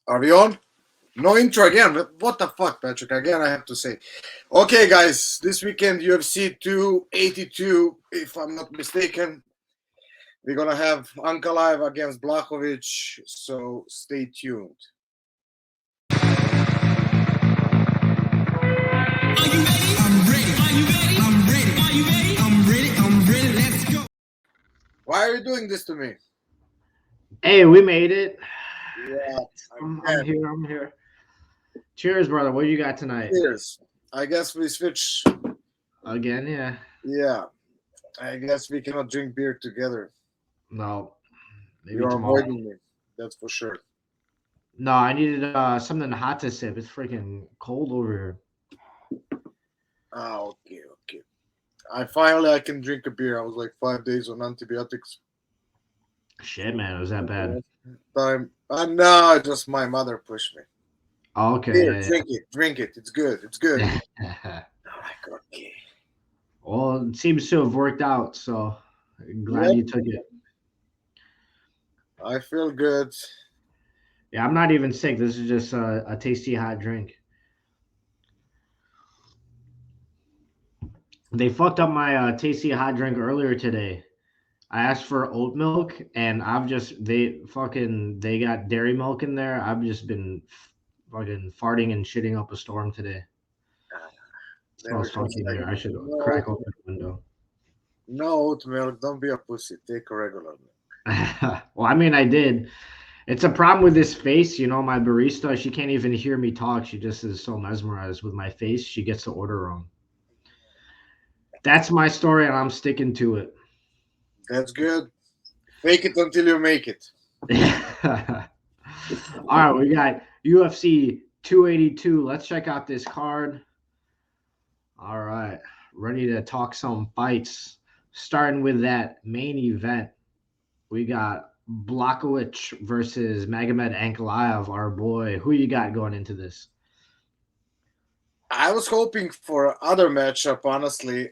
Are we on? No intro again. What the fuck, Patrick? Again, I have to say. Okay, guys, this weekend UFC 282, if I'm not mistaken. We're gonna have Ankalaev against Blachowicz, so stay tuned. Are you ready? I'm ready. Are you ready? I'm ready. Are you ready? I'm ready. I'm ready. Let's go. Why are you doing this to me? Hey, we made it. Yeah, I'm here. I'm here. Cheers, brother. What do you got tonight? Cheers. I guess we switch. Again, yeah. Yeah, I guess we cannot drink beer together. No, maybe You're tomorrow. avoiding me. That's for sure. No, I needed something hot to sip. It's freaking cold over here. Okay. I can drink a beer. I was like 5 days on antibiotics. Shit, man, it was that bad. No, just my mother pushed me. Oh, okay, Here, yeah, drink it. It's good. yeah. I'm like, okay. Well, it seems to have worked out, so glad Yep, you took it. I feel good. Yeah, I'm not even sick. This is just a tasty hot drink. They fucked up my tasty hot drink earlier today. I asked for oat milk, and they got dairy milk in there. I've just been fucking farting and shitting up a storm today. They were Smells just funky in like, here. I should no, crack open the window. no oat milk. Don't be a pussy. Take a regular milk. Well, I mean, I did. It's a problem with this face. My barista, she can't even hear me talk. She just is so mesmerized with my face. She gets the order wrong. That's my story, and I'm sticking to it. That's good. Fake it until you make it. All right, we got UFC 282. Let's check out this card. All right, ready to talk some fights. Starting with that main event, we got Blachowicz versus Magomed Ankalaev, our boy. Who you got going into this? I was hoping for other matchup, honestly.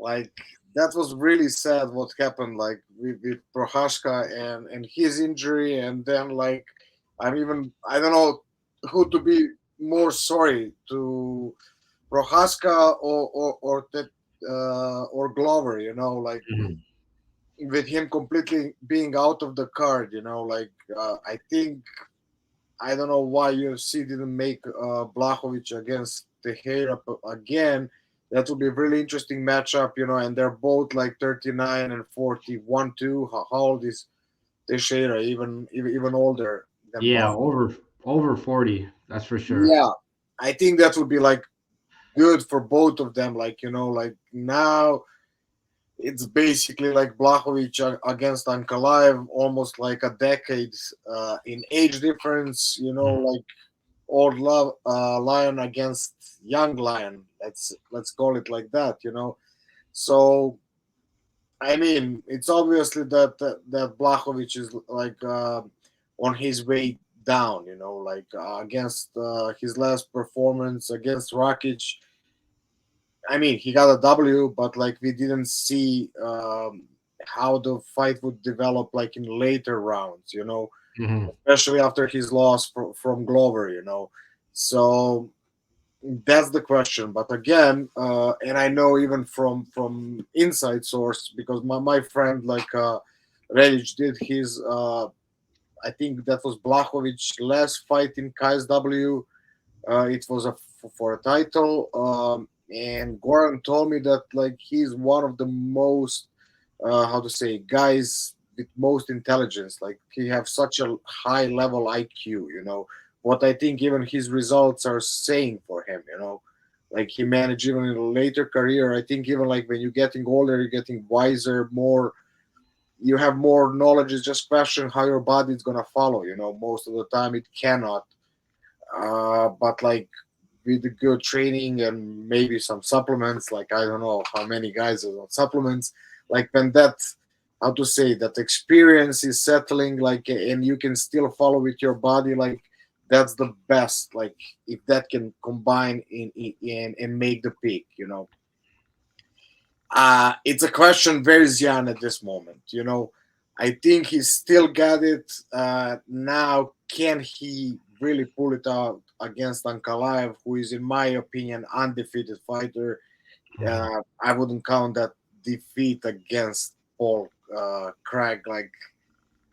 Like that was really sad what happened, like with Prohashka and his injury, and then like I don't know who to be more sorry to Prohaska or Glover, like Mhm. with him completely being out of the card, like I think I don't know why UFC didn't make Blachowicz against Teixeira again. That would be a really interesting matchup, and they're both like 39 and 41 too. How old is Teixeira? Even older than Yeah, Blachowicz. over 40, that's for sure. Yeah, I think that would be like good for both of them. Like, like now it's basically like Blachowicz against Ankalaev, almost like a decade in age difference, like old lion against young lion. Let's call it like that. So I mean, it's obviously that Blachowicz is like on his way down. Like against his last performance against Rakic. I mean, he got a W, but like we didn't see how the fight would develop like in later rounds. Mhm. Especially after his loss from Glover. So that's the question. But again, and I know even from inside source because my friend like Relic did his. I think that was Blachowicz last fight in KSW. It was for a title. And Goran told me that like he's one of the most how to say guys with most intelligence. Like he have such a high level IQ. What I think even his results are saying for him. Like he managed even in a later career. I think even like when you're getting older, you're getting wiser, more. You have more knowledge. It's just question how your body is gonna follow. Most of the time it cannot. But like with the good training and maybe some supplements, like I don't know how many guys are on supplements, like when that how to say that experience is settling, like and you can still follow with your body, like that's the best, like if that can combine in and make the peak. It's a question very young at this moment. I think he still got it. Now, can he really pull it out against Ankalaev, who is, in my opinion, undefeated fighter? I wouldn't count that defeat against Paul Craig. Like,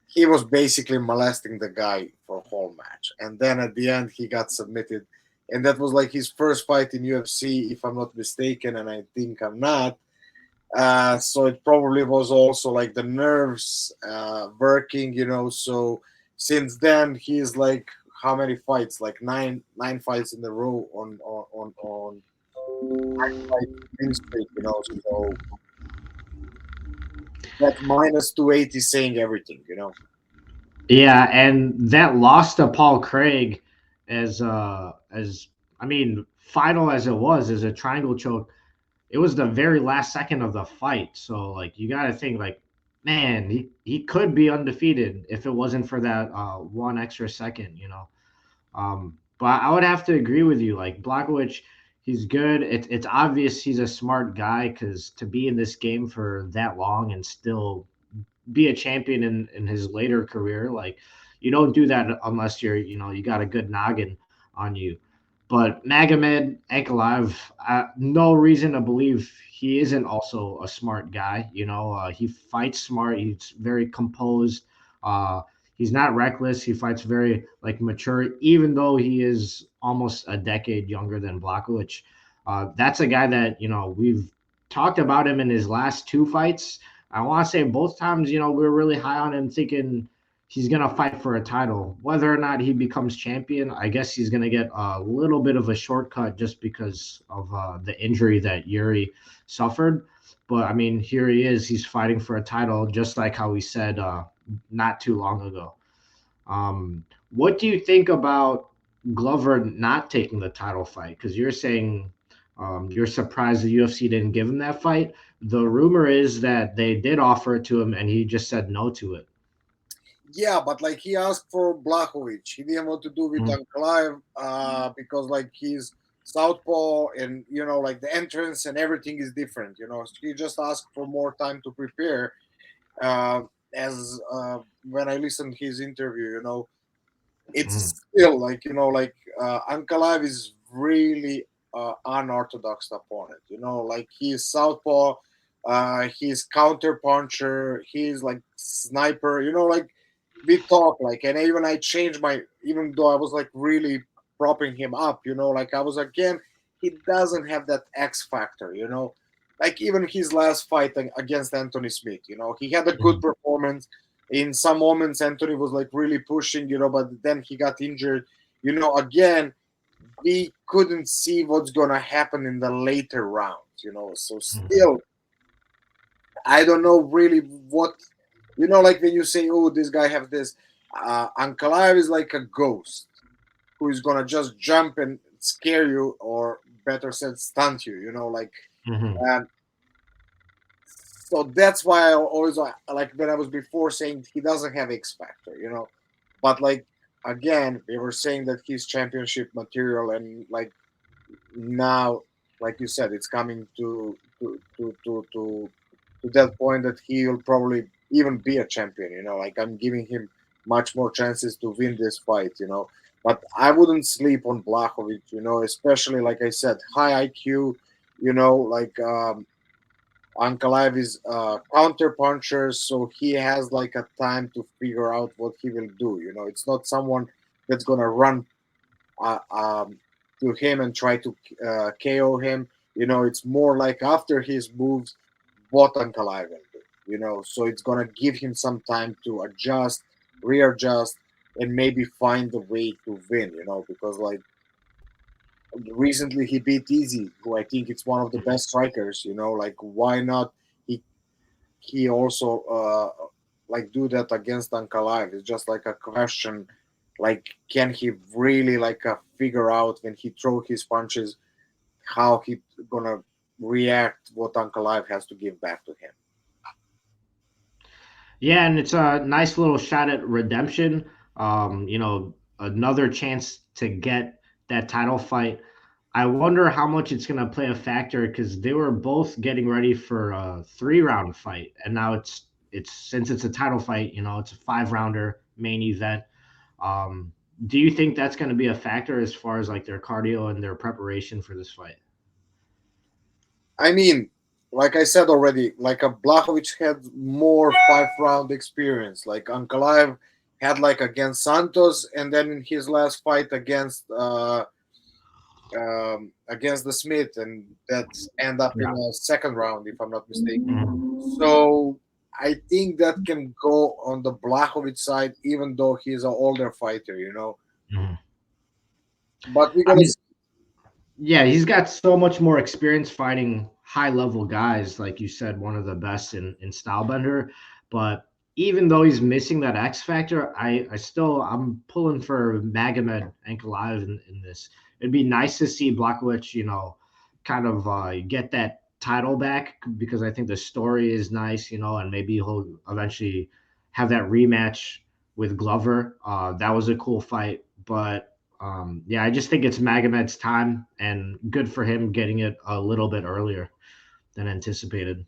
he was basically molesting the guy for a whole match, and then at the end he got submitted, and that was like his first fight in UFC, if I'm not mistaken, and I think I'm not. So it probably was also like the nerves working, So since then he's like how many fights? Like nine fights in a row on fight win streak, So that minus 280 saying everything. Yeah, and that loss to Paul Craig, as I mean, final as it was, as a triangle choke, it was the very last second of the fight. So like you got to think like, man, he could be undefeated if it wasn't for that one extra second. But I would have to agree with you. Like Blachowicz, he's good. It's obvious he's a smart guy because to be in this game for that long and still be a champion in his later career. Like you don't do that unless you got a good noggin on you. But Magomed Ankalaev, no reason to believe he isn't also a smart guy. He fights smart. He's very composed. He's not reckless. He fights very like mature, even though he is almost a decade younger than Blachowicz. That's a guy that we've talked about him in his last two fights. I want to say both times, we were really high on him, thinking he's going to fight for a title. Whether or not he becomes champion, I guess he's going to get a little bit of a shortcut just because of the injury that Yuri suffered. But I mean, here he is. He's fighting for a title, just like how we said not too long ago. What do you think about Glover not taking the title fight? Because you're saying you're surprised the UFC didn't give him that fight. The rumor is that they did offer it to him and he just said no to it. Yeah, but like he asked for Blachowicz. He didn't want to do with Mhm. Ankalaev because like he's southpaw and like the entrance and everything is different. So he just asked for more time to prepare. Uh, as when I listened his interview, Mhm. it's still like Ankalaev is really unorthodox opponent. Like he's southpaw, he's counter puncher, he's like sniper. Like we talk like, and even I changed my, even though I was like really propping him up. Like I was again, he doesn't have that X factor. Like even his last fight against Anthony Smith. He had a good Mhm. performance in some moments. Anthony was like really pushing, but then he got injured. Again, we couldn't see what's gonna happen in the later rounds. So Mhm. still, I don't know really what, like when you say, "Oh, this guy have this," Ankalaev is like a ghost who is gonna just jump and scare you, or better said, stunt you. Like. Mhm. Um, so that's why I always like when I was before saying he doesn't have X factor. But like again, they were saying that he's championship material, and like now, like you said, it's coming to that point that he will probably even be a champion. Like I'm giving him much more chances to win this fight. But I wouldn't sleep on Blachowicz. Especially like I said, high IQ. Like Ankalaev is counter puncher, so he has like a time to figure out what he will do. It's not someone that's gonna run uh, um, to him and try to KO him. It's more like after his moves, what Ankalaev will do. So it's gonna give him some time to adjust, readjust, and maybe find a way to win. Because like recently he beat Easy, who I think it's one of the best strikers. Like why not? He also like do that against Ankalaev. It's just like a question, like can he really like figure out when he throw his punches how he gonna react what Ankalaev has to give back to him. Yeah, and it's a nice little shot at redemption. Another chance to get that title fight. I wonder how much it's going to play a factor because they were both getting ready for a 3 round fight, and now it's since it's a title fight, it's a 5-rounder main event. Do you think that's going to be a factor as far as like their cardio and their preparation for this fight? I mean, like I said already, like a Blachowicz had more 5 round experience. Like Ankalaev had like against Santos, and then in his last fight against the Smith, and that end up in Yeah. a second round, if I'm not mistaken. Mhm. So I think that can go on the Blachowicz side, even though he's an older fighter, you know. Mhm. But we're I gonna mean, see. yeah, he's got so much more experience fighting high level guys, like you said, one of the best in Stylebender. But even though he's missing that X factor, I'm pulling for Magomed Ankalaev in this. It'd be nice to see Blachowicz, kind of get that title back because I think the story is nice, and maybe he'll eventually have that rematch with Glover. That was a cool fight, but yeah, I just think it's Magomed's time, and good for him getting it a little bit earlier than anticipated.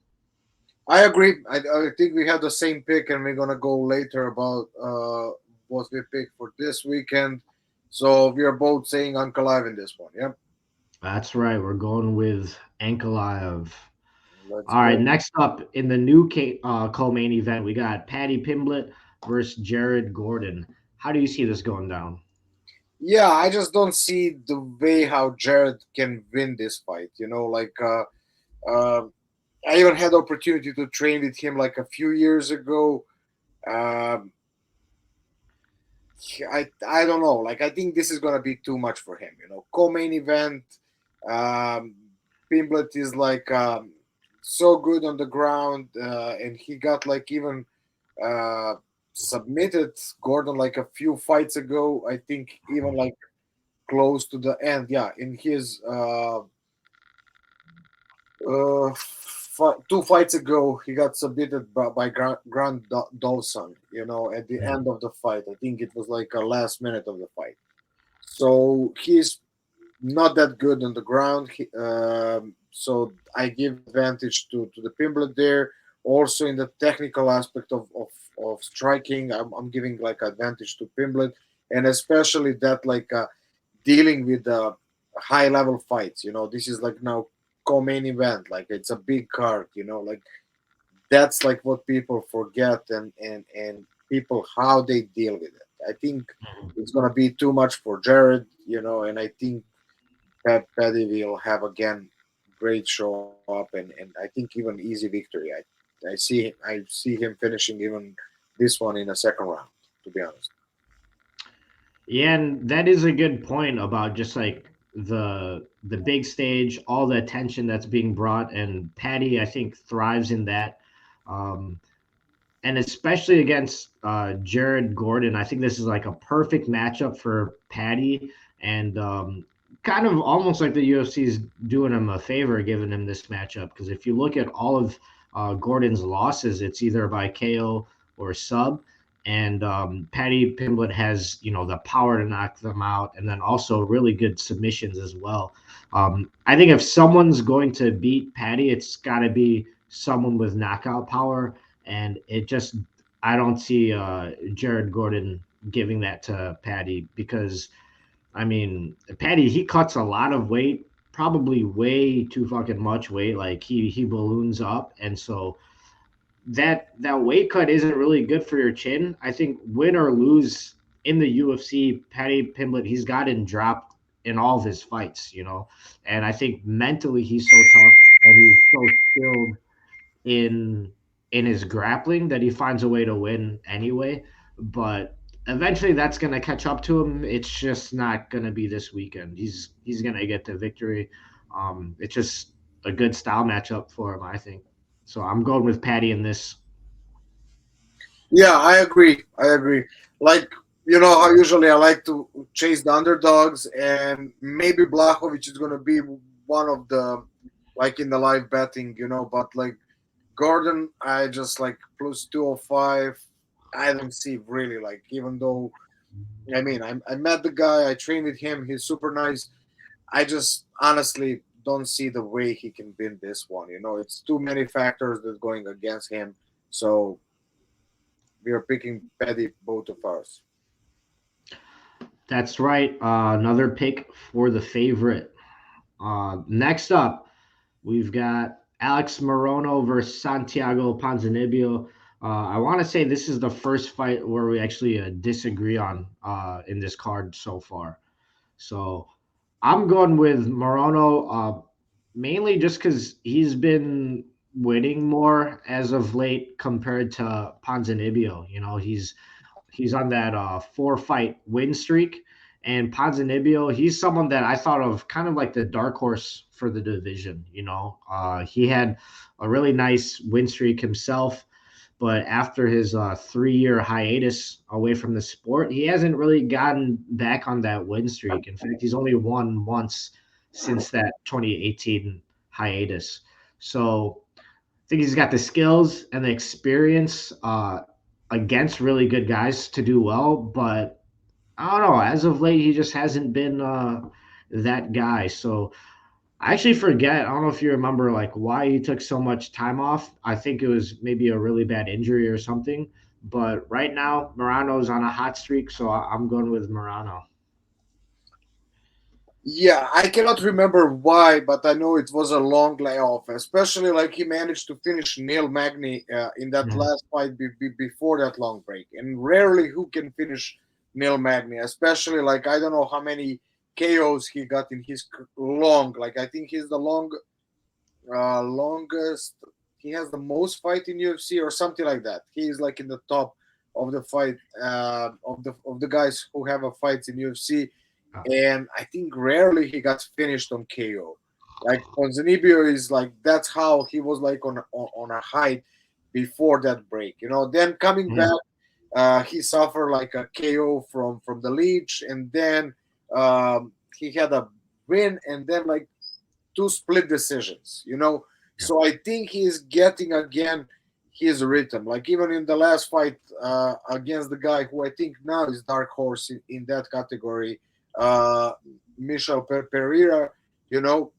I agree. I think we have the same pick, and we're gonna go later about what we picked for this weekend. So we are both saying Ankalaev in this one. Yep. That's right. We're going with Ankalaev. Let's All right. go. Next up in the new co-main event, we got Paddy Pimblett versus Jared Gordon. How do you see this going down? Yeah, I just don't see the way how Jared can win this fight. You know, like uh, I even had the opportunity to train with him like a few years ago. Um, I don't know. Like I think this is gonna be too much for him. You know, co-main event. Um, Pimblet is like so good on the ground, and he got like even uh, submitted Gordon like a few fights ago. I think even like close to the end. Yeah, in his 2 fights ago, he got submitted by Grant Dawson. You know, at the Mhm. end of the fight, I think it was like a last minute of the fight. So he's not that good on the ground. So I give advantage to the Pimblet there. Also in the technical aspect of striking, I'm giving like advantage to Pimblet, and especially that like dealing with high level fights. You know, this is like now co-main event. Like it's a big card. You know, like that's like what people forget, and people how they deal with it. I think it's gonna be too much for Jared. You know, and I think Paddy will have again great show up, and I think even easy victory. I see him finishing even this one in a second round. To be honest. Yeah, and that is a good point about just like the big stage, all the attention that's being brought, and Patty, I think, thrives in that. Um, and especially against Jared Gordon, I think this is like a perfect matchup for Patty, and kind of almost like the UFC is doing him a favor, giving him this matchup. Because if you look at all of Gordon's losses, it's either by KO or sub. And Patty Pimblett has, the power to knock them out, and then also really good submissions as well. I think if someone's going to beat Patty, it's got to be someone with knockout power, and I don't see Jared Gordon giving that to Patty because I mean Patty he cuts a lot of weight, probably way too fucking much weight. Like he balloons up, and so that weight cut isn't really good for your chin. I think win or lose in the UFC, Patty Pimblett he's gotten dropped in all of his fights, and I think mentally he's so tough and he's so skilled in his grappling that he finds a way to win anyway. But eventually that's gonna catch up to him. It's just not gonna be this weekend. He's gonna get the victory. It's just a good style matchup for him, I think. So I'm going with Patty in this. Yeah, I agree. I agree. Like you know how usually I like to chase the underdogs, and maybe Blachowicz is gonna be one of the like in the live betting. You know, but like Gordon, I just like plus 205. I don't see really like, even though I mean, I met the guy, I trained with him, he's super nice. I just honestly don't see the way he can win this one. You know, it's too many factors that's going against him. So we are picking Paddy, both of us. That's right. Another pick for the favorite. Next up, we've got Alex Morono versus Santiago Ponzinibbio. I want to say this is the first fight where we actually disagree on in this card so far. So I'm going with Morono, mainly just because he's been winning more as of late compared to Ponzinibbio. You know, he's on that 4 fight win streak. And Ponzinibbio, he's someone that I thought of kind of like the dark horse for the division. You know, he had a really nice win streak himself, but after his 3 year hiatus away from the sport, he hasn't really gotten back on that win streak. In fact, he's only won once since that 2018 hiatus. So I think he's got the skills and the experience against really good guys to do well, but I don't know. As of late, he just hasn't been that guy. So I actually forget. I don't know if you remember like why he took so much time off. I think it was maybe a really bad injury or something. But right now, Morano's on a hot streak, so I'm going with Morano. Yeah, I cannot remember why, but I know it was a long layoff. Especially like he managed to finish Neil Magny in that Mhm. last fight before that long break, and rarely who can finish Neil Magny. Especially like I don't know how many KOs he got in his long. Like I think he's the longest. He has the most fight in UFC or something like that. He's like in the top of the fight of the guys who have a fight in UFC, Uh, and I think rarely he got finished on KO. Like Ponzinibbio is like that's how he was like on a height before that break. You know, then coming back, mhm. he suffered like a KO from the Leech, and then he had a win, and then like two split decisions. You know, Yeah. so I think he's getting again his rhythm. Like even in the last fight against the guy who I think now is dark horse in that category, uh, Michel Pereira. You know,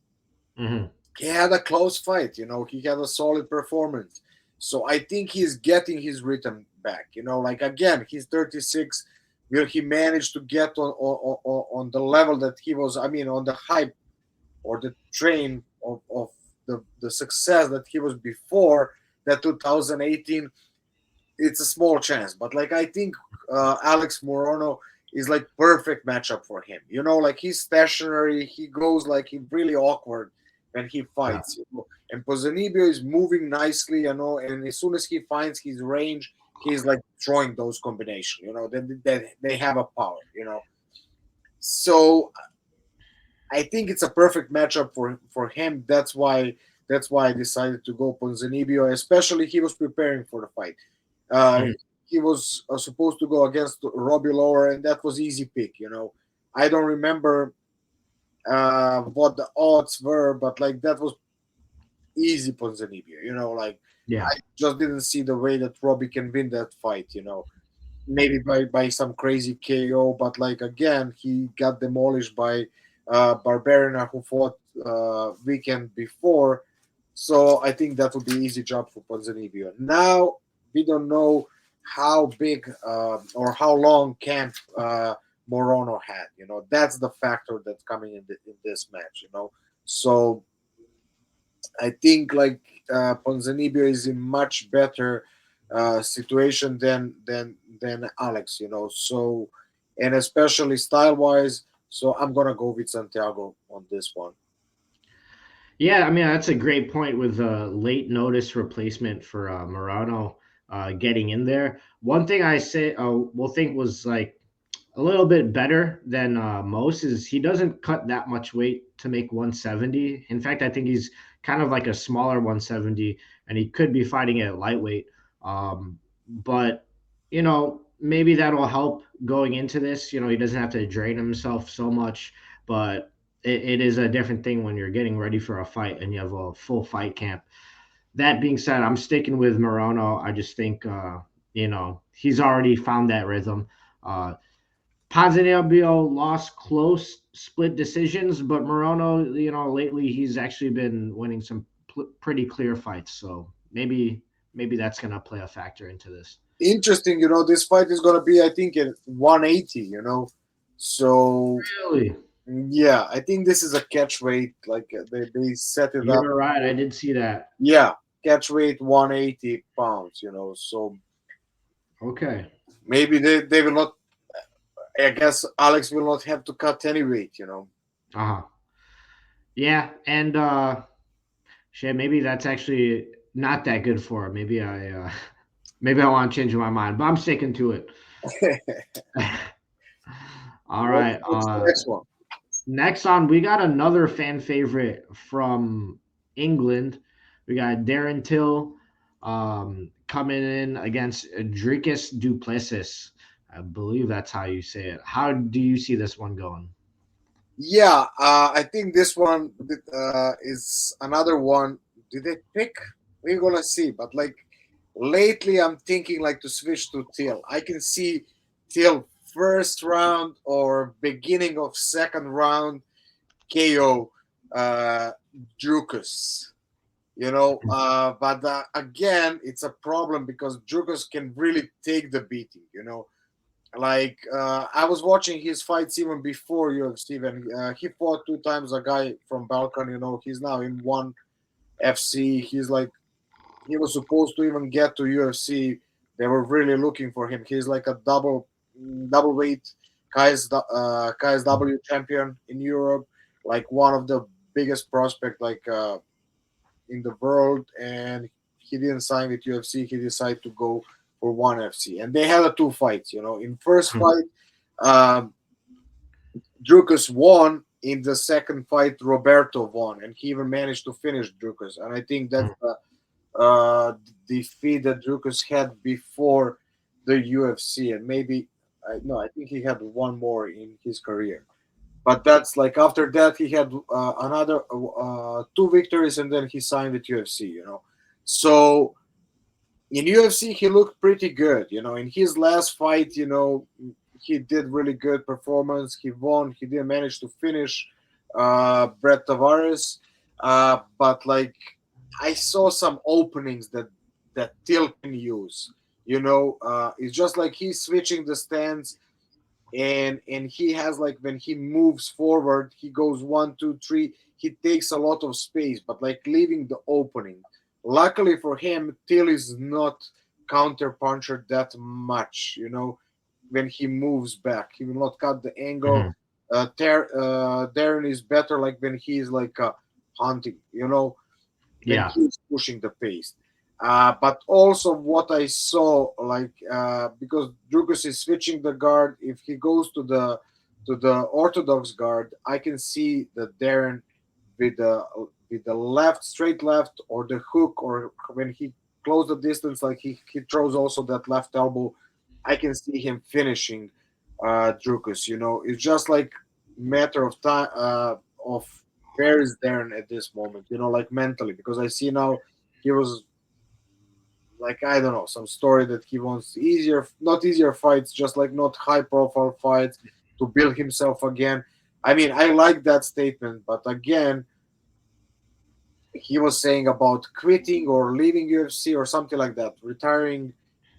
Mhm. he had a close fight. You know, he had a solid performance. So I think he's getting his rhythm back. You know, like again, he's 36. Will he manage to get on the level that he was? I mean, on the hype or the train of the success that he was before that 2018, it's a small chance. But like I think Alex Morono is like perfect matchup for him. You know, like he's stationary, he goes like he really awkward when he Yeah. fights. You know? And Pozanibio is moving nicely, you know, and as soon as he finds his range, he's like throwing those combinations. You know, that they have a power. You know, so I think it's a perfect matchup for him. That's why I decided to go Ponzinibbio. Especially he was preparing for the fight. Uh, Mhm. he was supposed to go against Robbie Lawler, and that was easy pick. You know, I don't remember what the odds were, but like that was easy Ponzinibbio. You know, like Yeah. I just didn't see the way that Robbie can win that fight. You know, maybe by some crazy KO, but like again, he got demolished by Barbarian who fought weekend before. So I think that would be easy job for Ponzinibbio. Now we don't know how big or how long camp Morono had. You know, that's the factor that's coming in this match. You know, so I think like Ponzinibbio is in much better situation than Alex, you know. So and especially style wise, so I'm gonna go with Santiago on this one. Yeah, I mean that's a great point with a late notice replacement for Morano getting in there. One thing I say, will think was like a little bit better than most is he doesn't cut that much weight to make 170. In fact, I think he's kind of like a smaller 170, and he could be fighting at lightweight. But maybe that'll help going into this. You know, he doesn't have to drain himself so much, but it is a different thing when you're getting ready for a fight and you have a full fight camp. That being said, I'm sticking with Morano. I just think he's already found that rhythm. Ponzinibbio lost close split decisions, but Morono, lately he's actually been winning some pretty clear fights. So maybe that's going to play a factor into this. Interesting. This fight is gonna be, I think, at 180. So Really? yeah, I think this is a catch weight. Like they set it up. You're right. I did see that. Yeah, catch weight 180 pounds. So Okay. maybe they will not. I guess Alex will not have to cut any weight. Uh-huh. Yeah, and shit, maybe that's actually not that good for him. Maybe I want to change my mind, but I'm sticking to it. All right. What's the next one? Next on, we got another fan favorite from England. We got Darren Till coming in against Dricus Duplessis. I believe that's how you say it. How do you see this one going? Yeah, I think this one is another one. Did they pick? We're gonna see. But like lately, I'm thinking like to switch to Till. I can see Till first round or beginning of second round KO uh, Drukus. But again, it's a problem because Drukus can really take the beating. Like I was watching his fights even before UFC when he fought two times a guy from Balkan. He's now in one FC. He's like he was supposed to even get to UFC. They were really looking for him. He's like a double weight KSW champion in Europe, like one of the biggest prospect like in the world. And he didn't sign with UFC. He decided to go for one FC, and they had two fights. In first fight, um, Drukus won. In the second fight, Roberto won, and he even managed to finish Drukus. And I think that's the defeat that Drukus had before the UFC, and maybe no, I think he had one more in his career. But that's like after that he had another two victories, and then he signed with UFC. So in UFC he looked pretty good. In his last fight, he did really good performance. He won. He didn't manage to finish Brett Tavares, but like I saw some openings that Till can use. It's just like he's switching the stance, and he has like when he moves forward, he goes 1, 2, 3. He takes a lot of space, but like leaving the opening. Luckily for him, Till is not counter puncher that much. When he moves back, he will not cut the angle. Mhm. Darren is better like when he's like hunting. When Yeah. he's pushing the pace. But also what I saw, like because Drugas is switching the guard, if he goes to the orthodox guard, I can see that Darren with the left, straight left, or the hook, or when he close the distance, like he throws also that left elbow, I can see him finishing Drugas. It's just like matter of time of where is Darren at this moment, like mentally, because I see now he was like I don't know some story that he wants easier, not easier fights, just like not high profile fights to build himself again. I mean, I like that statement, but again, he was saying about quitting or leaving UFC or something like that, retiring.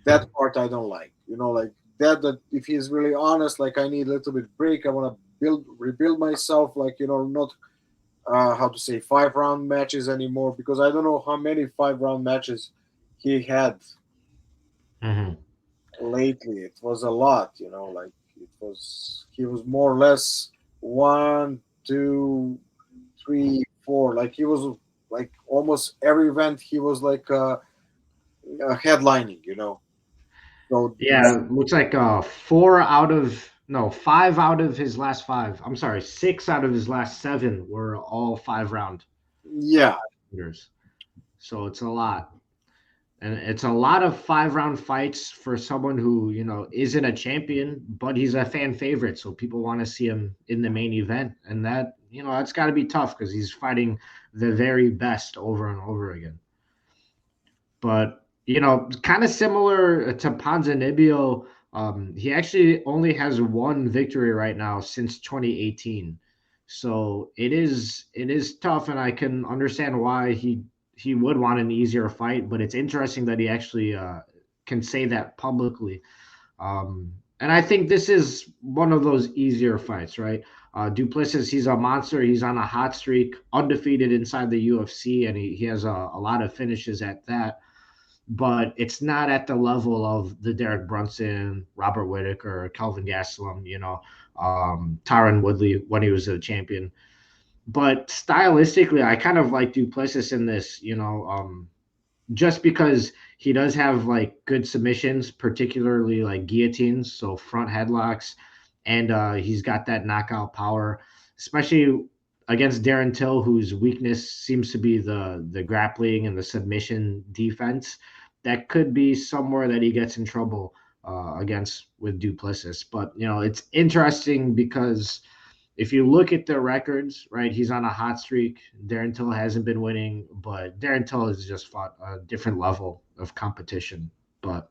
That part I don't like. Like that if he's really honest, like I need a little bit break. I want to rebuild myself. Like not how to say 5 round matches anymore because I don't know how many 5 round matches he had Mhm. lately. It was a lot, like it was he was more or less 1, 2, 3, 4. Like he was like almost every event he was like headlining, So Yeah, looks like four out of no, five out of his last five. I'm sorry, six out of his last seven were all 5 round yeah, winners. So it's a lot. And it's a lot of 5 round fights for someone who, isn't a champion, but he's a fan favorite. So people want to see him in the main event. And that's got to be tough because he's fighting the very best over and over again. But, kind of similar to Ponzinibbio, he actually only has one victory right now since 2018. So it is tough, and I can understand why he would want an easier fight. But it's interesting that he actually can say that publicly. And I think this is one of those easier fights, right? Duplessis, he's a monster. He's on a hot streak, undefeated inside the UFC, and he has a lot of finishes at that. But it's not at the level of the Derek Brunson, Robert Whittaker, Kelvin Gastelum, Tyron Woodley when he was a champion. But stylistically, I kind of like Duplessis in this, just because he does have like good submissions, particularly like guillotines, so front headlocks, and he's got that knockout power, especially against Darren Till, whose weakness seems to be the grappling and the submission defense. That could be somewhere that he gets in trouble against with Duplessis. But it's interesting because if you look at their records, right, he's on a hot streak. Darren Till hasn't been winning, but Darren Till has just fought a different level of competition. But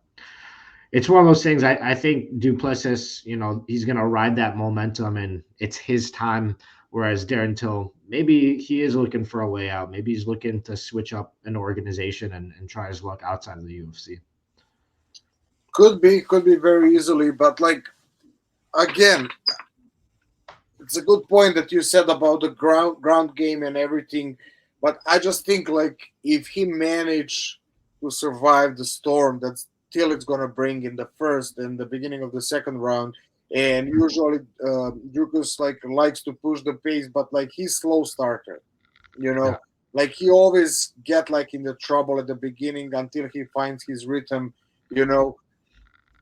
it's one of those things. I think Duplessis, he's going to ride that momentum, and it's his time. Whereas Darren Till, maybe he is looking for a way out. Maybe he's looking to switch up an organization and try his luck outside of the UFC. Could be very easily, but like again, it's a good point that you said about the ground game and everything, but I just think like if he managed to survive the storm that's Till it's gonna bring in the first and the beginning of the second round, and usually Drukus likes to push the pace, but like he's slow starter, Yeah. like he always get like in the trouble at the beginning until he finds his rhythm, you know,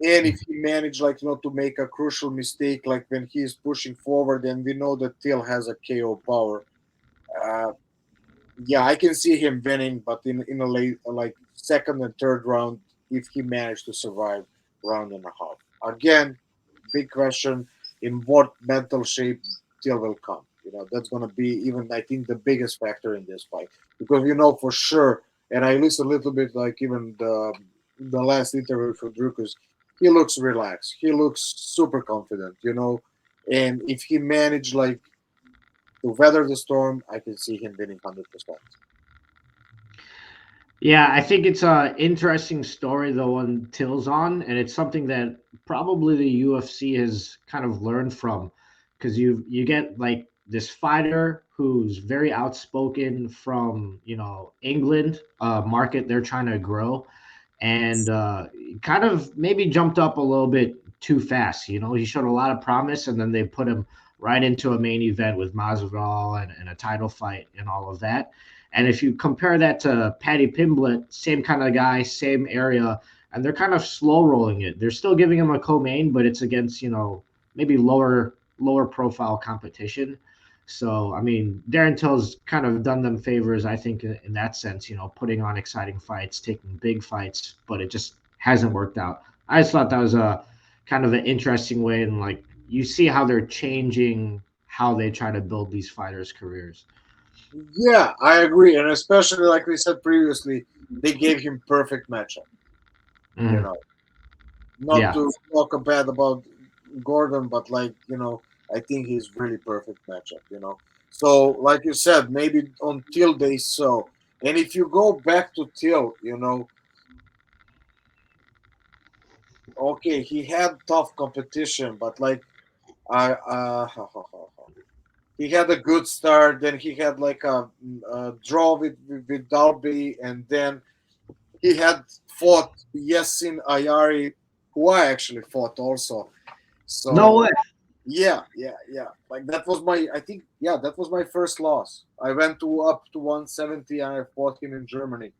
and if he managed to make a crucial mistake like when he is pushing forward, and we know that Till has a KO power. uh, yeah, I can see him winning, but in a late like second and third round if he managed to survive round and a half. Again, big question in what mental shape Till will come. That's going to be even I think the biggest factor in this fight, because for sure, and I listened a little bit like even the last interview for Drukus, he looks relaxed. He looks super confident, and if he managed like to weather the storm, I can see him winning 100%. Yeah, I think it's a interesting story the one Till's on, and it's something that probably the UFC has kind of learned from, because you get like this fighter who's very outspoken from England, market they're trying to grow, and kind of maybe jumped up a little bit too fast. He showed a lot of promise, and then they put him right into a main event with Masvidal and a title fight and all of that. And if you compare that to Paddy Pimblett, same kind of guy, same area, and they're kind of slow rolling it. They're still giving him a co-main, but it's against maybe lower profile competition. So I mean, Darren Till's kind of done them favors, I think, in that sense. Putting on exciting fights, taking big fights, but it just hasn't worked out. I just thought that was a kind of an interesting way, and like you see how they're changing how they try to build these fighters' careers. Yeah, I agree, and especially like we said previously, they gave him perfect matchup. You Mhm. know, not Yeah. to talk bad about Gordon, but I think he's really perfect matchup. So like you said, maybe on Till they so, and if you go back to Till, okay, he had tough competition, but like I he had a good start. Then he had like a draw with Dalby, and then he had fought Yassin Ayari, who I actually fought also. No way. So yeah. Like that was I think that was my first loss. I went to up to 170 and I fought him in Germany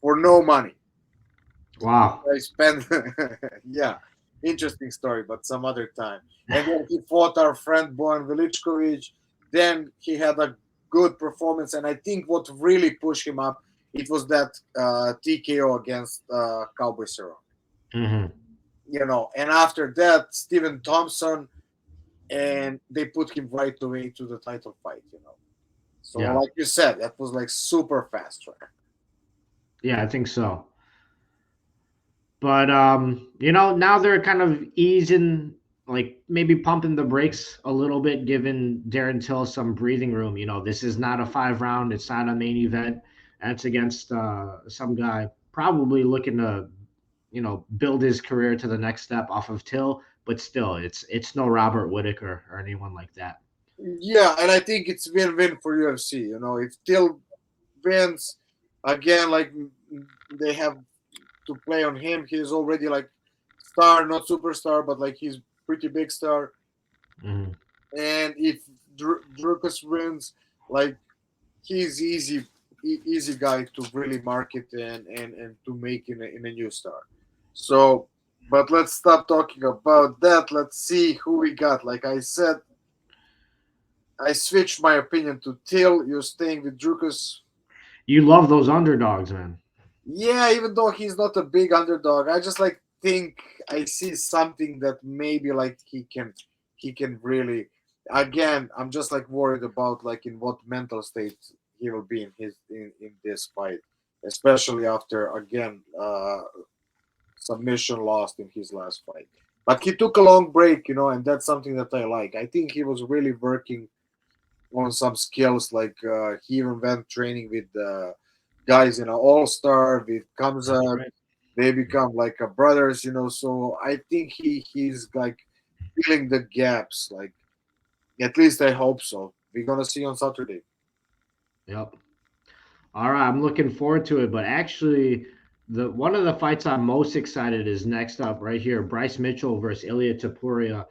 for no money. Wow. I spent yeah, interesting story, but some other time. And then he fought our friend Bojan Veličković. Then he had a good performance, and I think what really pushed him up it was that TKO against Cowboy Cerrone. Hmm. And after that, Stephen Thompson, and they put him right away to the title fight. So, Yeah. like you said, that was like super fast track. Yeah, I think so. But now they're kind of easing, like maybe pumping the brakes a little bit, giving Darren Till some breathing room. This is not a 5 round, it's not a main event, and it's against some guy probably looking to, build his career to the next step off of Till, but still, it's no Robert Whitaker or anyone like that. Yeah, and I think it's win-win for UFC. If Till wins again, like they have to play on him. He's already like star, not superstar, but like he's pretty big star. Mhm. And if Drukas wins, like he's easy guy to really market and to make in a new star. So, but let's stop talking about that. Let's see who we got. Like I said, I switched my opinion to Till. You're staying with Drukas. You love those underdogs, man. Yeah, even though he's not a big underdog, I just like think I see something that maybe like he can really. Again, I'm just like worried about like in what mental state he will be in this fight, especially after again submission lost in his last fight. But he took a long break, and that's something that I like. I think he was really working on some skills. Like he even went training with guys in an All Star with That's Kamzat. right. They become like a brothers. So I think he's like filling the gaps. Like at least I hope so. We're gonna see on Saturday. Yep. All right, I'm looking forward to it. But actually, the one of the fights I'm most excited is next up right here: Bryce Mitchell versus Ilya Tapuria.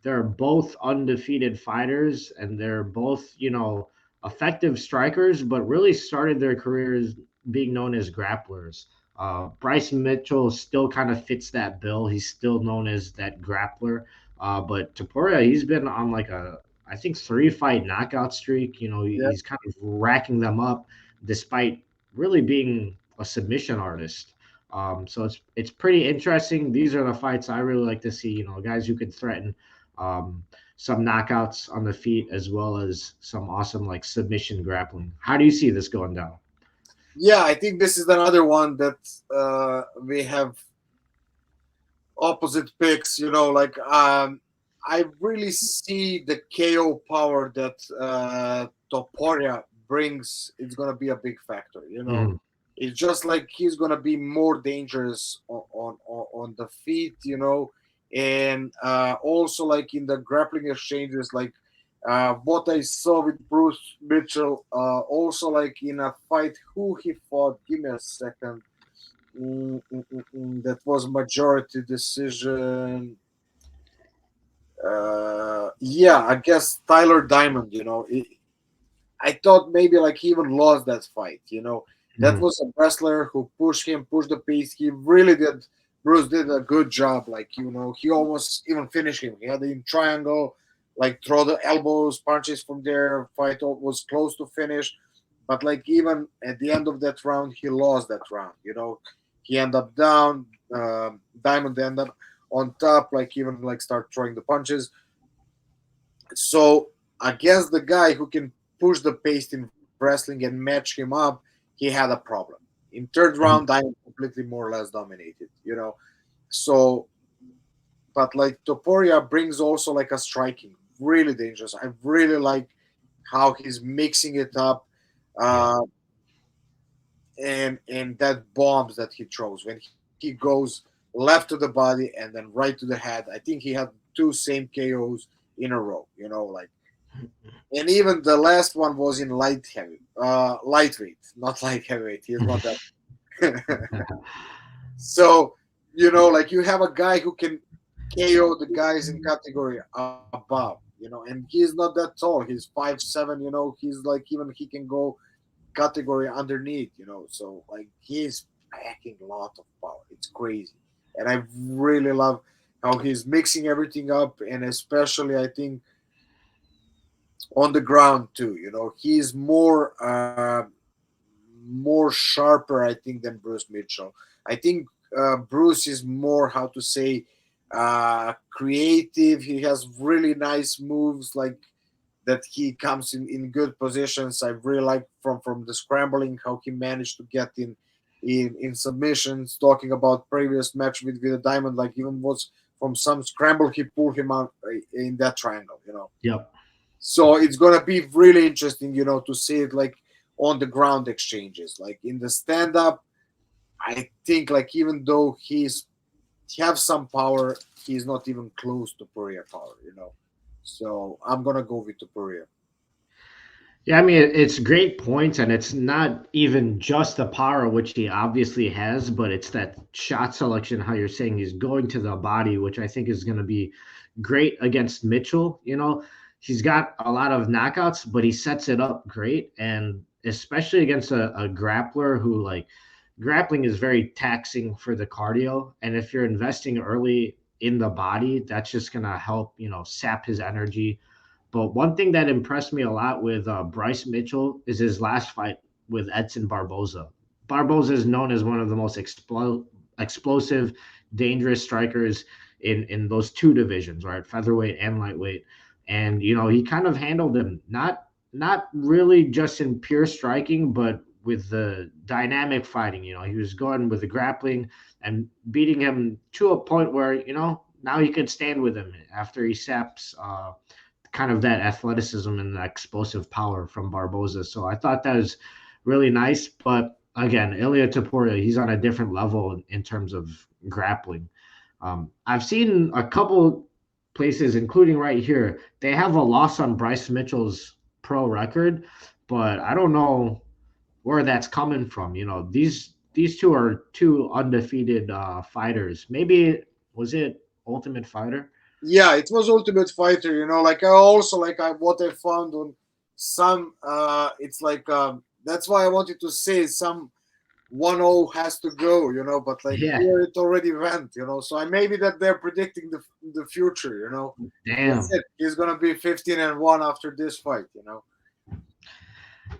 They're both undefeated fighters, and they're both effective strikers, but really started their careers being known as grapplers. Bryce Mitchell still kind of fits that bill. He's still known as that grappler. But Tapuria, he's been on like I think 3 fight knockout streak. Yeah, He's kind of racking them up despite really being a submission artist. So it's pretty interesting. These are the fights I really like to see. Guys who can threaten um, some knockouts on the feet as well as some awesome like submission grappling. How do you see this going down? yeah. I think this is another one that we have opposite picks. Like I really see the KO power that Toporia brings. It's gonna be a big factor. Mhm. It's just like he's gonna be more dangerous on the feet. And also like in the grappling exchanges, like what I saw with Bruce Mitchell. Also like in a fight, who he fought. Give me a second. That was majority decision. Yeah, I guess Tyler Diamond. I thought maybe like he even lost that fight. That Mhm. was a wrestler who pushed him, pushed the pace. He really did. Bruce did a good job. Like he almost even finished him. He had the triangle, like throw the elbows, punches from there. Fight was close to finish, but like even at the end of that round, he lost that round. He ended up down. Diamond ended up on top. Like even like start throwing the punches. So against the guy who can push the pace in wrestling and match him up, he had a problem. In third Mhm. round, I completely more or less dominated. So, but like Toporia brings also like a striking, really dangerous. I really like how he's mixing it up, Yeah. uh, and that bombs that he throws when he goes left to the body and then right to the head. I think he had two same KOs in a row. Like and even the last one was in lightweight, not light heavyweight. He's not that. So like you have a guy who can KO the guys in category above, and he's not that tall. He's 5'7". He's like even he can go category underneath. So like he's packing a lot of power. It's crazy, and I really love how he's mixing everything up, and especially I think on the ground too. He's more sharper, I think, than Bruce Mitchell. I think Bruce is more how to say creative. He has really nice moves, like that. He comes in good positions. I really like from the scrambling how he managed to get in submissions. Talking about previous match with a diamond, like even was from some scramble he pulled him out in that triangle. Yep. So it's gonna be really interesting, to see it like on the ground exchanges, like in the stand up. I think like even though he have some power, he's not even close to Poirier power, you know. So I'm gonna go with Poirier. Yeah, I mean, it's great points, and it's not even just the power, which he obviously has, but it's that shot selection, how you're saying he's going to the body, which I think is going to be great against Mitchell. You know, he's got a lot of knockouts, but he sets it up great. And especially against a grappler who, like, grappling is very taxing for the cardio. And if you're investing early in the body, that's just going to help, sap his energy. But one thing that impressed me a lot with Bryce Mitchell is his last fight with Edson Barboza. Barboza is known as one of the most explosive, dangerous strikers in those two divisions, right? Featherweight and lightweight. And he kind of handled him, not really just in pure striking, but with the dynamic fighting. He was going with the grappling and beating him to a point where, now he could stand with him after he saps kind of that athleticism and the explosive power from Barboza. So I thought that was really nice. But again, Ilia Topuria, he's on a different level in terms of grappling. I've seen a couple places, including right here, they have a loss on Bryce Mitchell's pro record, but I don't know where that's coming from. These two are two undefeated fighters. Maybe was it Ultimate Fighter? Yeah, it was Ultimate Fighter. You know, like I also like what I found on some. It's like that's why I wanted to say some 1-0 has to go. You know, but like Yeah. here it already went. You know, so I maybe that they're predicting the future. You know, Damn. that's it. He's gonna be 15-1 after this fight. You know.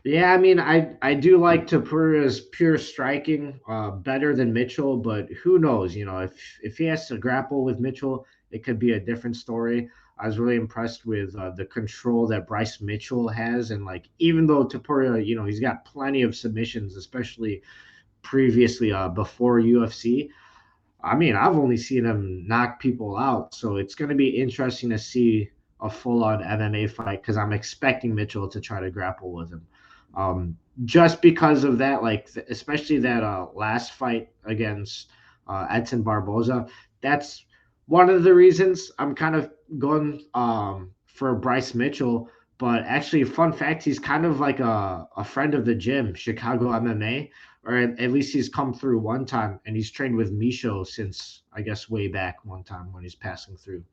Yeah, I mean, I do like Tapura's pure striking better than Mitchell, but who knows? If he has to grapple with Mitchell, it could be a different story. I was really impressed with the control that Bryce Mitchell has, and like even though Tapura, he's got plenty of submissions, especially previously before UFC. I mean, I've only seen him knock people out, so it's going to be interesting to see a full-on MMA fight because I'm expecting Mitchell to try to grapple with him. Just because of that, like especially that last fight against Edson Barboza, that's one of the reasons I'm kind of going for Bryce Mitchell. But actually, fun fact, he's kind of like a friend of the gym, Chicago MMA, or at least he's come through one time, and he's trained with Misho since I guess way back one time when he's passing through.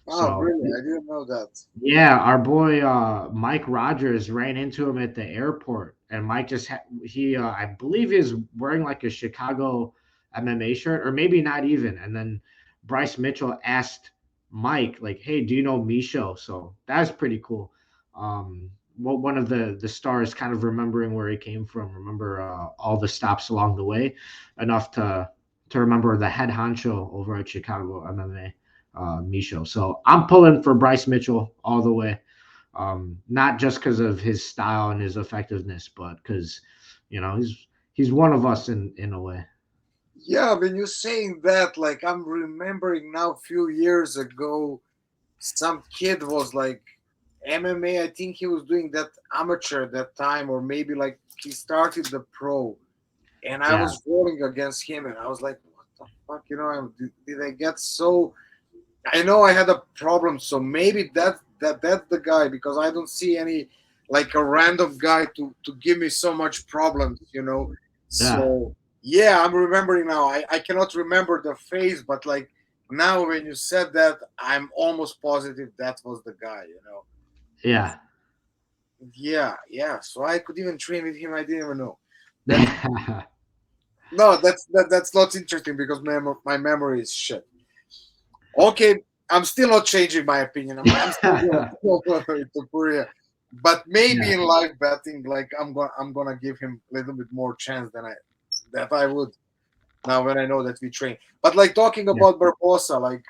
Oh, So really? I didn't know that. yeah, our boy Mike Rogers ran into him at the airport, and Mike he I believe he's wearing like a Chicago MMA shirt, or maybe not even. And then Bryce Mitchell asked Mike like, "Hey, do you know Misho?" So that's pretty cool. One of the stars kind of remembering where he came from, remember all the stops along the way, enough to remember the head honcho over at Chicago MMA, Misho. So I'm pulling for Bryce Mitchell all the way. Not just because of his style and his effectiveness, but because he's one of us in a way. Yeah, when you're saying that, like I'm remembering now, a few years ago, some kid was like MMA. I think he was doing that amateur at that time, or maybe like he started the pro, and I Yeah, was rolling against him, and I was like, "What the fuck?" You know, did I get so? I know I had a problem, so maybe that's the guy because I don't see any like a random guy to give me so much problems. You know, yeah, so yeah, I'm remembering now. I cannot remember the face, but like now when you said that, I'm almost positive that was the guy. You know. yeah. Yeah, yeah. So I could even train with him. I didn't even know. That's no, that's not interesting because my memory is shit. Okay, I'm still not changing my opinion. I'm still going to Korea, but maybe Yeah, in live betting, like I'm gonna give him a little bit more chance than I would now when I know that we train. But like talking yeah. about Barbosa, like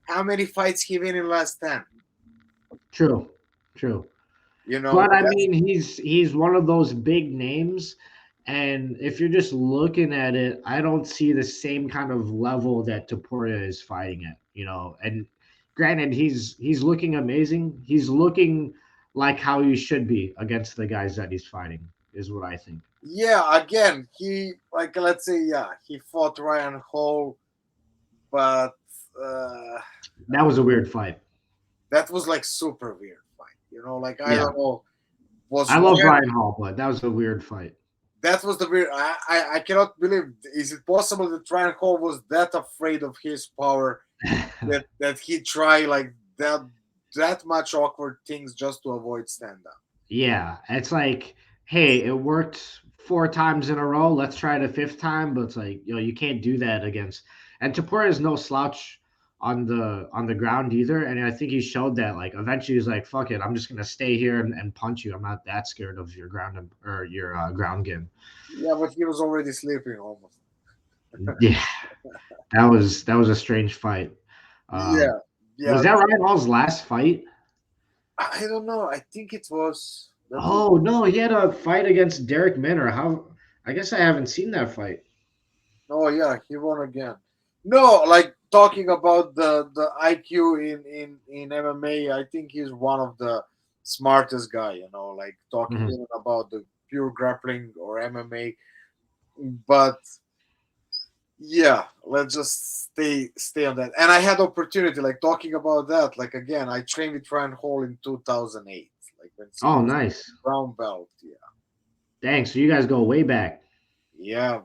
how many fights he win in last 10? True, true. You know, But I that's mean, he's one of those big names, and if you're just looking at it, I don't see the same kind of level that Taporia is fighting at. And granted, he's looking amazing. He's looking like how he should be against the guys that he's fighting, is what I think. Yeah, again, he like let's say he fought Ryan Hall, but uh, That was a weird fight. that was like super weird fight. Like I Yeah. don't know, was I love Ryan. Ryan Hall, but that was a weird fight. That was the weird. I cannot believe. Is it possible that Ryan Hall was that afraid of his power that he tried like that much awkward things just to avoid stand up? Yeah, it's like, hey, it worked 4 times in a row. Let's try it a fifth time. But it's like, you can't do that against. And Tapura is no slouch on the ground either. And I think he showed that. Like, eventually, he's like, "Fuck it, I'm just gonna stay here and punch you. I'm not that scared of your or your ground game." Yeah, but he was already sleeping almost. Yeah, that was a strange fight. Um, Yeah, was yeah. that Ryan Hall's last fight? I don't know. I think it was. That was. Oh no, he had a fight against Derek Minner. How? I guess I haven't seen that fight. Oh yeah, he won again. No, like talking about the IQ in MMA, I think he's one of the smartest guy. Like talking Mhm. even about the pure grappling or MMA. But yeah, let's just stay on that. And I had opportunity, like talking about that. Like again, I trained with Ryan Hall in 2008, like when he Oh, was nice. brown belt. Yeah, Dang, so you guys go way back. yeah.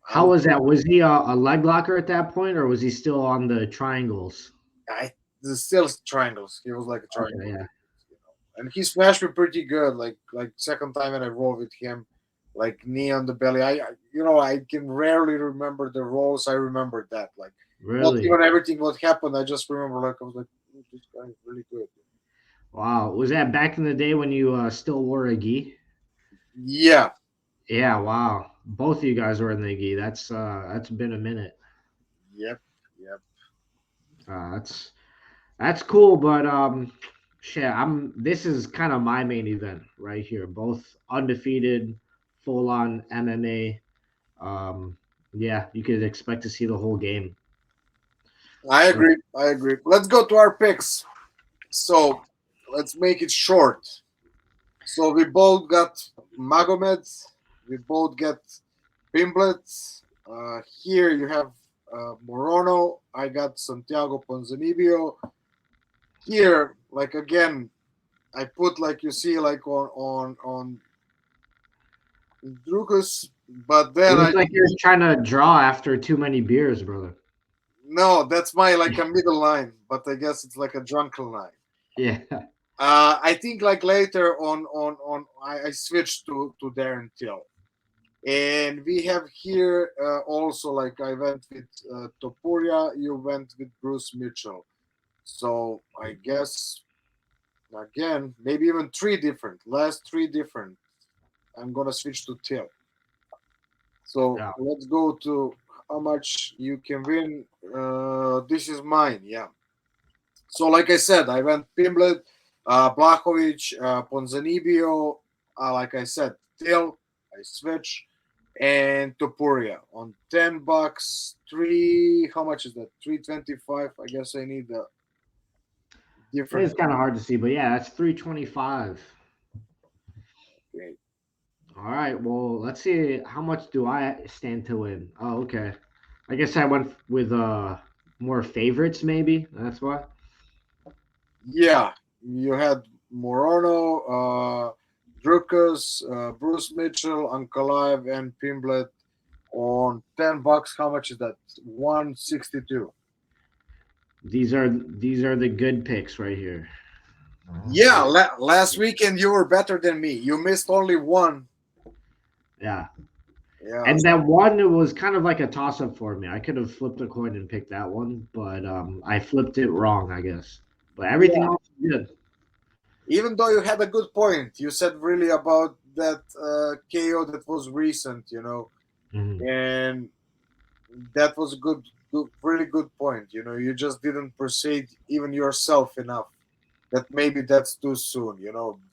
How I'm was that? Was he a leg locker at that point, or was he still on the triangles? I there's still triangles. He was like a Okay, triangle, yeah. and he smashed me pretty good. Like second time when I rolled with him, like knee on the belly. I can rarely remember the rolls. I remember that like not Really? even everything what happened. I just remember like I was like, "Oh, this guy is really good." Wow. Was that back in the day when you still wore a gi? Yeah, Yeah, wow. Both of you guys were in the gi. That's been a minute. yep, yep. That's cool, but shit, this is kind of my main event right here. Both undefeated, full on MMA. Yeah, you could expect to see the whole game. I So agree. I agree. Let's go to our picks. So let's make it short. So we both got Magomed. We both get Pimblet. Here you have Morono. I got Santiago Ponzinibbio. Here, like again, I put like you see like on Drukus, but it then looks I like you're trying to draw after too many beers, brother. no, that's my like a middle line, but I guess it's like a drunken line. Yeah. I think like later I switched to Darren Till. And we have here also like I went with Topuria, you went with Bruce Mitchell. So I guess again maybe even last three different. I'm gonna switch to Till. So Yeah. let's go to how much you can win. This is mine, yeah. So like I said, I went Pimblet, Blachowicz, Ponzanibio, like I said, Till. I switch and Topuria on $10. How much is that? 325. I guess I need a different. It's kind of hard to see, but yeah, that's 325. Okay. All right. Well, let's see how much do I stand to win. Oh, okay. I guess I went with more favorites maybe. That's why. Yeah, you had Morono, Drukas, Bruce Mitchell, Ankalaev, and Pimblet on $10. How much is that? 162. These are the good picks right here. Yeah, last weekend you were better than me. You missed only one. Yeah. Yeah, And that one was kind of like a toss up for me. I could have flipped a coin and picked that one, but I flipped it wrong, I guess. But everything yeah. else is good. Even though you had a good point, you said really about that KO that was recent, Mhm. and that was a really good point. You just didn't proceed even yourself enough. That maybe that's too soon,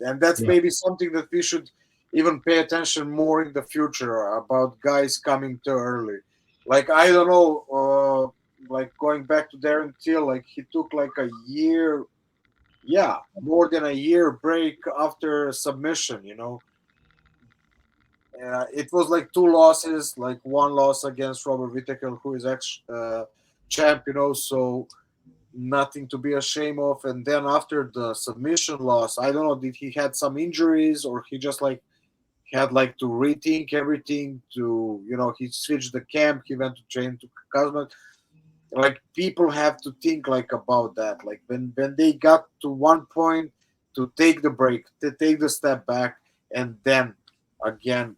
and that's Yeah. maybe something that we should even pay attention more in the future about guys coming too early. Like I don't know, like going back to Darren Till, like he took like a year, yeah, more than a year break after submission, It was like 2 losses, like one loss against Robert Whittaker, who is champ, so nothing to be ashamed of. And then after the submission loss, I don't know, did he had some injuries or he just like had like to rethink everything to, he switched the camp, he went to train to Kazmat. Like people have to think like about that. Like when they got to one point to take the break, to take the step back, and then again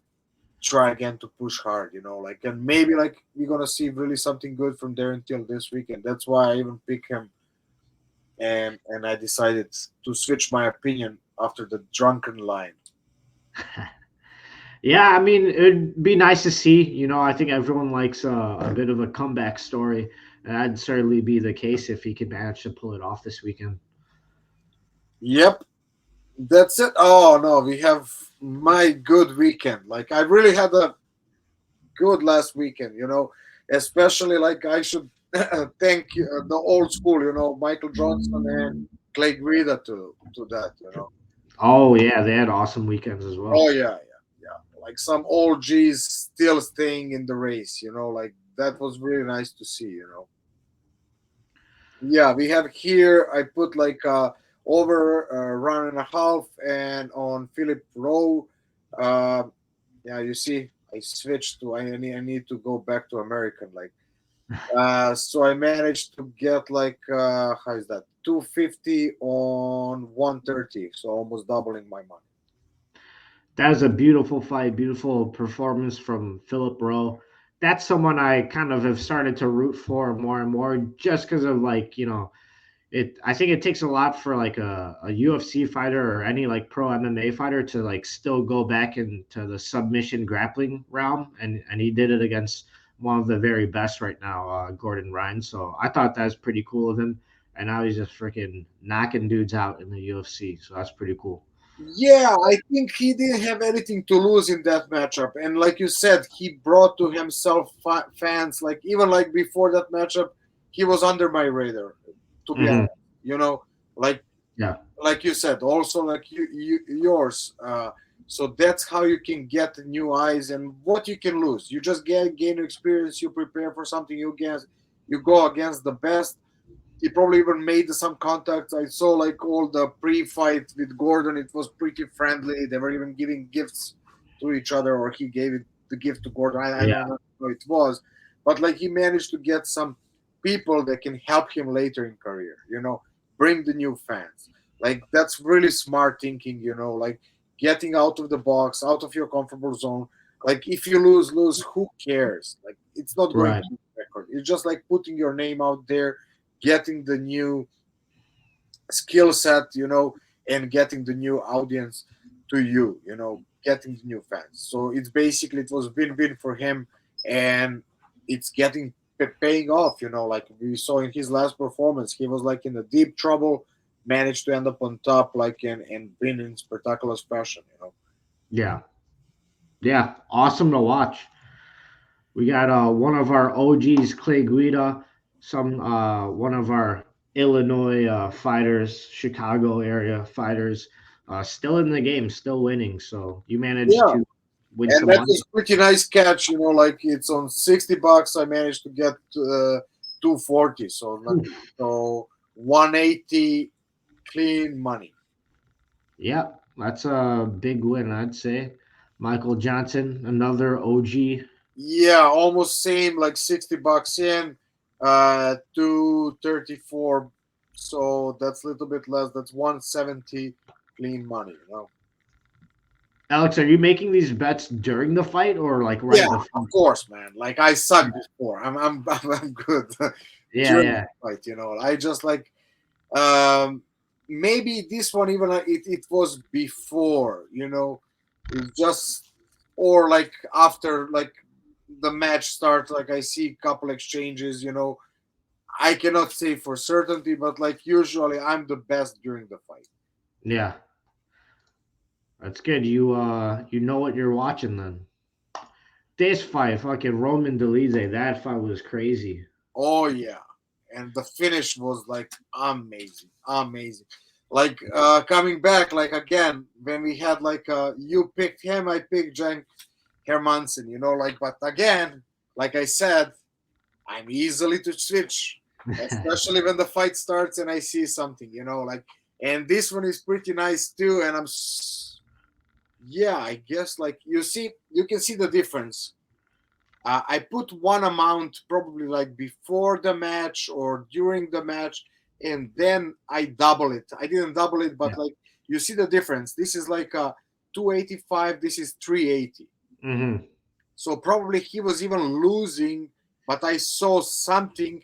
try again to push hard, like, and maybe like we're gonna see really something good from there until this weekend. That's why I even pick him, and I decided to switch my opinion after the drunken line. Yeah, I mean, it'd be nice to see. I think everyone likes a bit of a comeback story, and that'd certainly be the case if he could manage to pull it off this weekend. Yep, that's it. Oh no, we have my good weekend. Like I really had a good last weekend, especially like I should thank the old school, Michael Johnson and Clay Guida to that. Oh yeah, they had awesome weekends as well. Oh yeah, yeah. Like some old G's still staying in the race, like that was really nice to see. Yeah, we have here. I put like over run and a half, and on Philip Rowe. Uh, yeah, you see, I switched to. I need to go back to American. Like, so I managed to get like how is that 250 on 130, so almost doubling my money. That was a beautiful fight, beautiful performance from Philip Rowe. That's someone I kind of have started to root for more and more, just because of like it. I think it takes a lot for like a UFC fighter or any like pro MMA fighter to like still go back into the submission grappling realm, and he did it against one of the very best right now, Gordon Ryan. So I thought that was pretty cool of him, and now he's just freaking knocking dudes out in the UFC. So that's pretty cool. Yeah, I think he didn't have anything to lose in that matchup, and like you said, he brought to himself fans. Like even like before that matchup, he was under my radar. To be Hmm. honest, like Yeah. like you said, also like yours. So that's how you can get new eyes and what you can lose. You just gain experience. You prepare for something. You go against the best. He probably even made some contacts. I saw like all the pre-fight with Gordon. It was pretty friendly. They were even giving gifts to each other, or he gave the gift to Gordon. I Yeah. don't know who it was, but like he managed to get some people that can help him later in career. Bring the new fans. Like that's really smart thinking. Like getting out of the box, out of your comfortable zone. Like if you lose. Who cares? Like it's not going Right. to be a record. It's just like putting your name out there, getting the new skill set, and getting the new audience to you, getting the new fans. So it's basically it was win-win for him, and it's getting paying off. Like we saw in his last performance, he was like in a deep trouble, managed to end up on top, like and win in spectacular fashion. Yeah. Yeah. Awesome to watch. We got one of our OGs, Clay Guida, some one of our Illinois fighters, Chicago area fighters, still in the game, still winning. So you managed Yeah, to win and some that money. was pretty nice catch. Like it's on $60. I managed to get 240, so 180 clean money. Yeah, that's a big win, I'd say. Michael Johnson, another OG. Yeah, almost same, like $60 in, 234. So that's a little bit less. That's 170 clean money. Alex, are you making these bets during the fight or like Yeah, right before? of course, man. Like I sucked before. I'm good Yeah, during the yeah, fight. I just like um maybe this one even it was before. It's just or like after like the match starts, like I see a couple exchanges. I cannot say for certainty, but like usually I'm the best during the fight. yeah. That's good. You know what you're watching then. This fight, fucking Roman Delize, that fight was crazy. Oh yeah, and the finish was like amazing, amazing. Like coming back, like again when we had like you picked him, I picked Jen Hermansen, like, but again, like I said, I'm easily to switch, especially when the fight starts and I see something, like, and this one is pretty nice too. And yeah, I guess, like, you can see the difference. I put one amount probably like before the match or during the match, and then I double it. I didn't double it, Yeah. but like you see the difference. This is like a 285. This is 380. Mm-hmm. So probably he was even losing, but I saw something,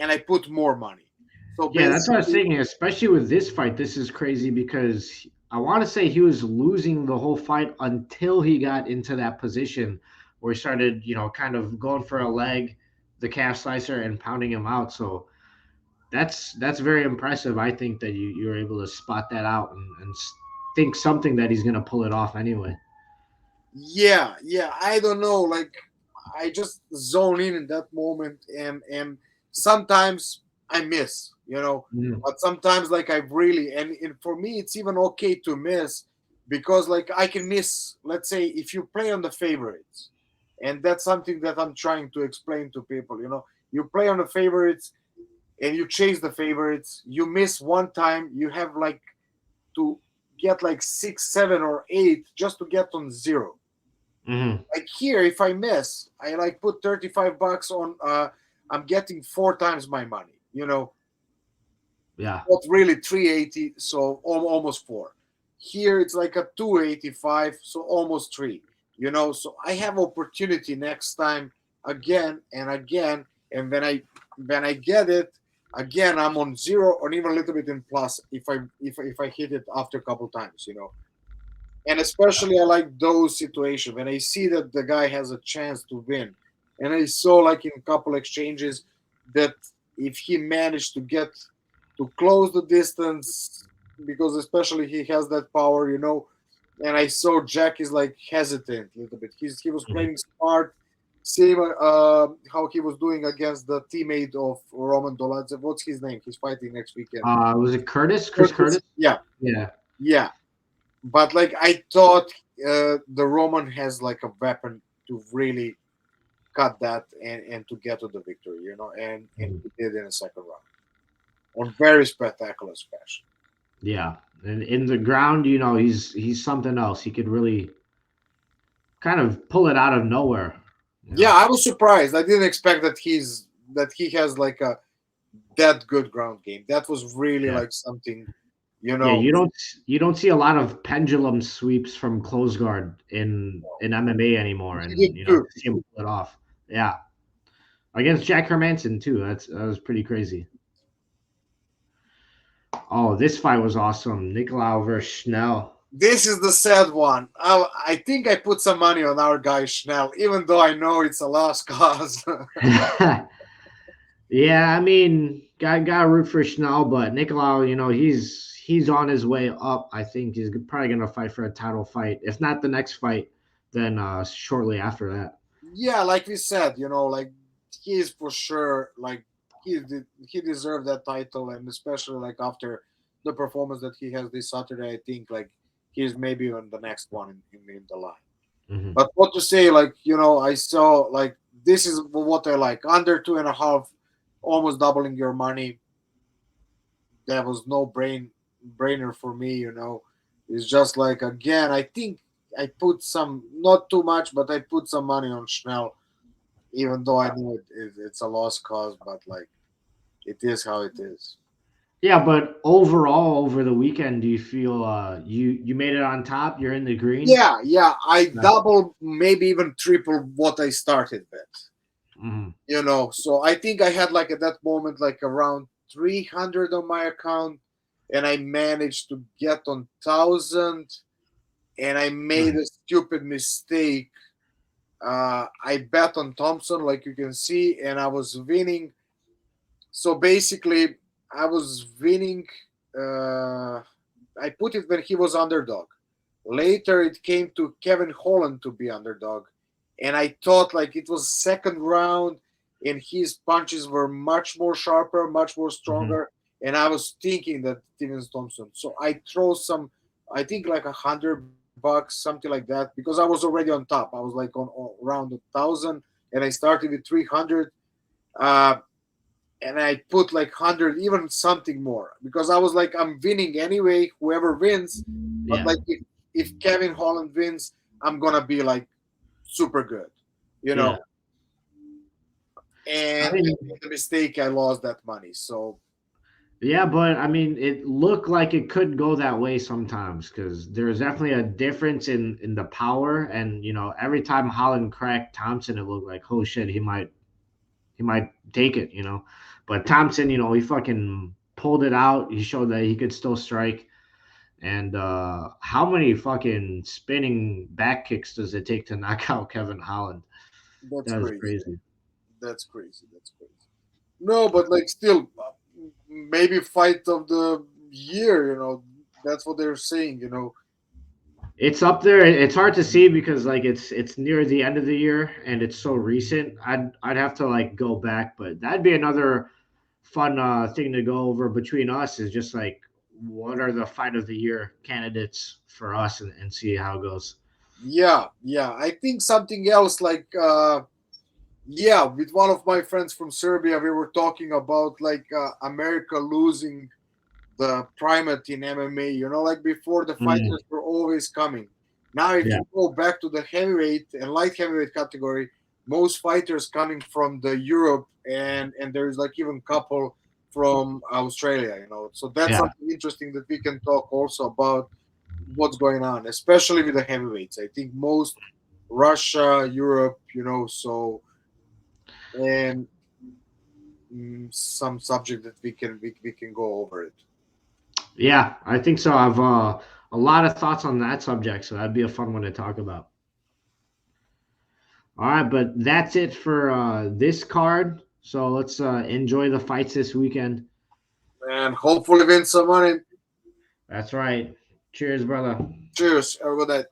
and I put more money. So Yeah, that's what I was basically, thinking. Especially with this fight, this is crazy because I want to say he was losing the whole fight until he got into that position where he started, kind of going for a leg, the calf slicer, and pounding him out. So that's very impressive. I think that you're able to spot that out and think something that he's gonna pull it off anyway. yeah, I don't know. Like, I just zone in that moment, and sometimes I miss, Mm, but sometimes like I really, and for me it's even okay to miss, because like I can miss. Let's say if you play on the favorites, and that's something that I'm trying to explain to people. You play on the favorites and you chase the favorites. You miss one time, you have like to get like 6, 7, or 8 just to get on zero. mm, Like here, if I miss, I like put $35 on. I'm getting 4 times my money. yeah. Not really 380, so almost four. Here it's like a 285, so almost three. So I have opportunity next time again and again, and when I get it again, I'm on zero or even a little bit in plus if I hit it after a couple times. And especially I like those situations when I see that the guy has a chance to win. And I saw like in a couple exchanges that if he managed to get to close the distance, because especially he has that power, and I saw Jack is like hesitant a little bit. He was Mhm. playing smart, same how he was doing against the teammate of Roman Doladzev. What's his name? He's fighting next weekend. Was it Curtis? Chris Curtis? Yeah, Yeah. yeah. But like I thought, the Roman has like a weapon to really cut that and to get to the victory, and Mhm. he did in the second round on very spectacular fashion. Yeah. And in the ground, he's something else. He could really kind of pull it out of nowhere. You Yeah, know. I was surprised. I didn't expect that he has like a that good ground game. That was really Yeah. like something, Yeah, you don't see a lot of pendulum sweeps from close guard in MMA anymore, he and did good. to see him pull it off. Yeah, against Jack Hermanson too. That was pretty crazy. Oh, this fight was awesome. Nicolau versus Schnell. This is the sad one. I think I put some money on our guy Schnell, even though I know it's a lost cause. Yeah, I mean, got to root for Schnell, but Nicolau, he's on his way up. I think he's probably gonna fight for a title fight. If not the next fight, then shortly after that. Yeah, like we said, like he is for sure like he deserved that title, and especially like after the performance that he has this Saturday, I think like he's maybe on the next one in the line. Hmm. But what to say, like I saw like this is what I like under 2.5, almost doubling your money. That was no brainer for me. It's just like again, I think I put some not too much, but I put some money on Schnell, even though I know it's a lost cause, but like it is how it is. Yeah, but overall, over the weekend, do you feel you made it on top? You're in the green. Yeah, I Nice. double, maybe even triple what I started with. Mhm. So I think I had like at that moment like around 300 on my account, and I managed to get on 1,000, and I made a Nice. stupid mistake. I bet on Thompson, like you can see, and I was winning. So basically, I was winning. Uh, I put it when he was underdog. Later, it came to Kevin Holland to be underdog, and I thought like it was second round, and his punches were much more sharper, much more Mhm. stronger, and I was thinking that Steven Thompson. So I throw some, I think like 100 bucks bucks, something like that, because I was already on top. I was like on around 1,000, and I started with 300. Uh, and I put like 100, even something more, because I was like, I'm winning anyway, whoever wins. But Yeah. like, if Kevin Holland wins, I'm gonna be like super good, you know. Yeah. I And I mean, made the mistake, I lost that money. So yeah, but I mean, it looked like it could go that way sometimes because there's definitely a difference in the power, and every time Holland cracked Thompson, it looked like, oh shit, he might take it, But Thompson, he fucking pulled it out. He showed that he could still strike. And how many fucking spinning back kicks does it take to knock out Kevin Holland? that's That is crazy. crazy. That's crazy. That's crazy. No, but like still, maybe fight of the year. That's what they're saying. It's up there. It's hard to see because like it's near the end of the year and it's so recent. I'd have to like go back, but that'd be another fun thing to go over between us is just like what are the fight of the year candidates for us and see how it goes. Yeah, yeah. I think something else like yeah, with one of my friends from Serbia, we were talking about like America losing the primate in MMA. Like before the Mm, fighters were always coming. Now, if yeah, you go back to the heavyweight and light heavyweight category, most fighters coming from the Europe and there's like even couple from Australia. So that's yeah. something interesting that we can talk also about what's going on, especially with the heavyweights. I think most Russia, Europe, so and some subject that we can go over it. Yeah, I think so. I've a lot of thoughts on that subject, so that'd be a fun one to talk about. All right, but that's it for this card. So let's enjoy the fights this weekend. And hopefully win some money. That's right. Cheers, brother. Cheers. Have a good night.